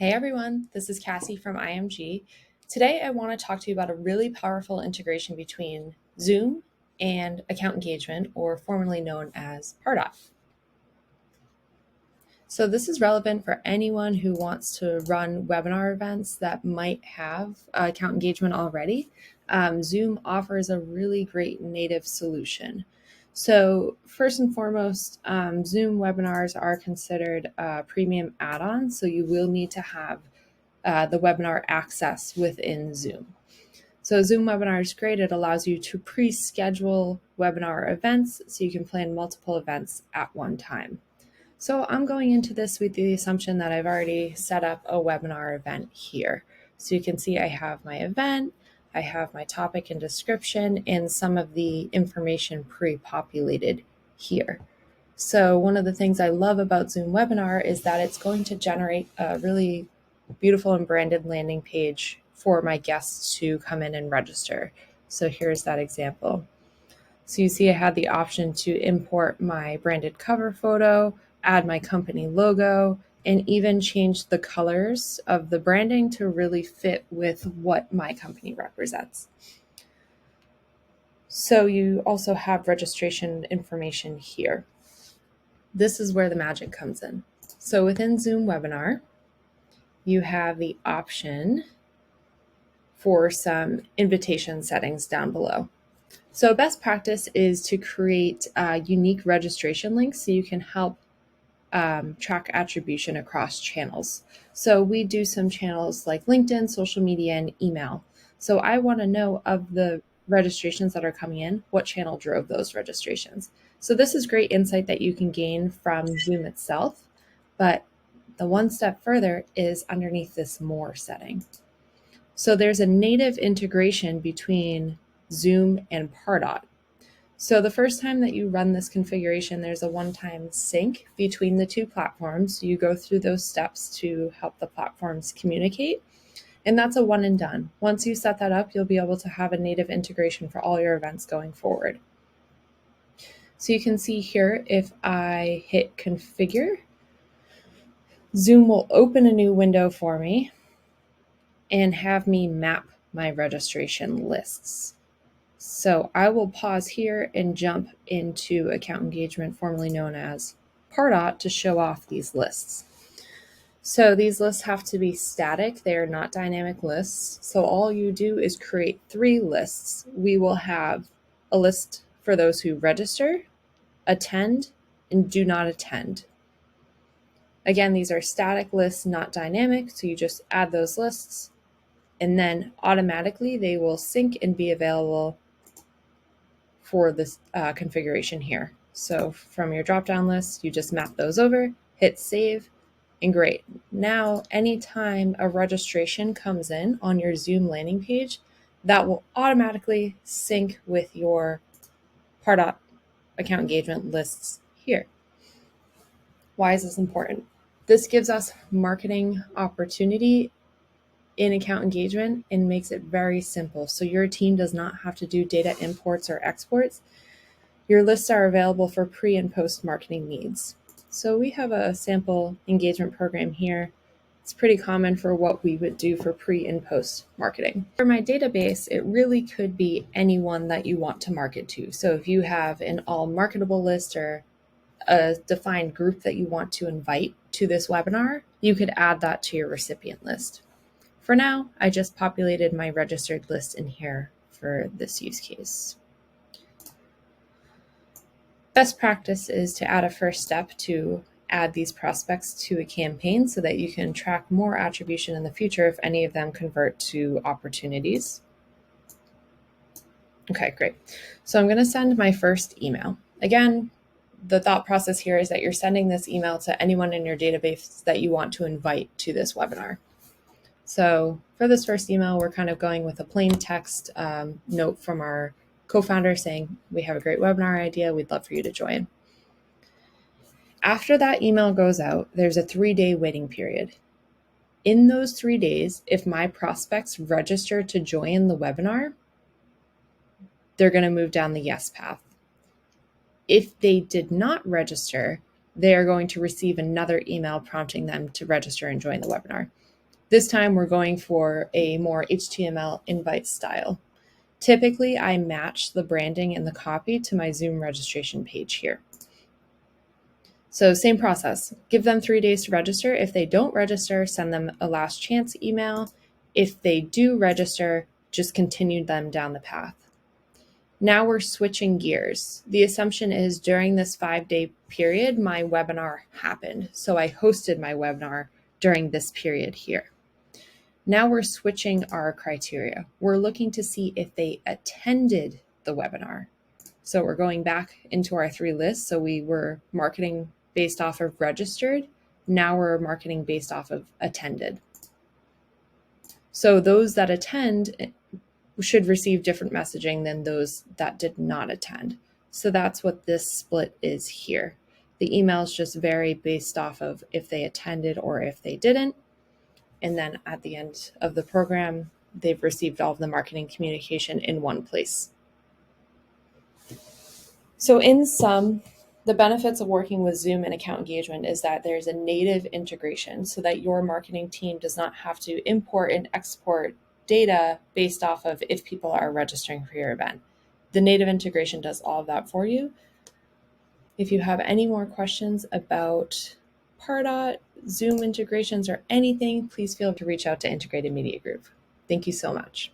Hey everyone, this is Cassie from IMG. Today I want to talk to you about a really powerful integration between Zoom and account engagement, or formerly known as Pardot. So this is relevant for anyone who wants to run webinar events that might have account engagement already. Zoom offers a really great native solution. So first and foremost, Zoom webinars are considered a premium add-on, so you will need to have the webinar access within Zoom. So Zoom webinar is great. It allows you to pre-schedule webinar events so you can plan multiple events at one time. So I'm going into this with the assumption that I've already set up a webinar event here. So you can see I have my event, I have my topic and description, and some of the information pre-populated here. So one of the things I love about Zoom webinar is that it's going to generate a really beautiful and branded landing page for my guests to come in and register. So here's that example. So you see I had the option to import my branded cover photo, add my company logo, and even change the colors of the branding to really fit with what my company represents. So you also have registration information here. This is where the magic comes in. So within Zoom webinar, you have the option for some invitation settings down below. So best practice is to create unique registration links so you can help track attribution across channels. So we do some channels like LinkedIn, social media, and email. So I want to know of the registrations that are coming in, what channel drove those registrations. So this is great insight that you can gain from Zoom itself, but the one step further is underneath this more setting. So there's a native integration between Zoom and Pardot. So the first time that you run this configuration, there's a one-time sync between the two platforms. You go through those steps to help the platforms communicate, and that's a one and done. Once you set that up, you'll be able to have a native integration for all your events going forward. So you can see here, if I hit configure, Zoom will open a new window for me and have me map my registration lists. So I will pause here and jump into account engagement, formerly known as Pardot, to show off these lists. So these lists have to be static. They are not dynamic lists. So all you do is create 3 lists. We will have a list for those who register, attend, and do not attend. Again, these are static lists, not dynamic. So you just add those lists, and then automatically they will sync and be available for this configuration here. So from your drop-down list, you just map those over, hit save, and great. Now, anytime a registration comes in on your Zoom landing page, that will automatically sync with your Pardot account engagement lists here. Why is this important? This gives us marketing opportunity in account engagement and makes it very simple. So your team does not have to do data imports or exports. Your lists are available for pre and post marketing needs. So we have a sample engagement program here. It's pretty common for what we would do for pre and post marketing. For my database, it really could be anyone that you want to market to. So if you have an all marketable list or a defined group that you want to invite to this webinar, you could add that to your recipient list. For now, I just populated my registered list in here for this use case. Best practice is to add a first step to add these prospects to a campaign so that you can track more attribution in the future if any of them convert to opportunities. Okay, great. So I'm going to send my first email. Again, the thought process here is that you're sending this email to anyone in your database that you want to invite to this webinar. So for this first email, we're kind of going with a plain text note from our co-founder saying, we have a great webinar idea. We'd love for you to join. After that email goes out, there's a 3-day waiting period. In those 3 days, if my prospects register to join the webinar, they're going to move down the yes path. If they did not register, they are going to receive another email prompting them to register and join the webinar. This time we're going for a more HTML invite style. Typically, I match the branding and the copy to my Zoom registration page here. So same process, give them 3 days to register. If they don't register, send them a last chance email. If they do register, just continue them down the path. Now we're switching gears. The assumption is during this 5-day period, my webinar happened. So I hosted my webinar during this period here. Now we're switching our criteria. We're looking to see if they attended the webinar. So we're going back into our 3 lists. So we were marketing based off of registered. Now we're marketing based off of attended. So those that attend should receive different messaging than those that did not attend. So that's what this split is here. The emails just vary based off of if they attended or if they didn't. And then at the end of the program, they've received all of the marketing communication in one place. So in sum, the benefits of working with Zoom and account engagement is that there's a native integration so that your marketing team does not have to import and export data based off of if people are registering for your event. The native integration does all of that for you. If you have any more questions about Pardot, Zoom integrations, or anything, please feel free to reach out to Integrated Media Group. Thank you so much.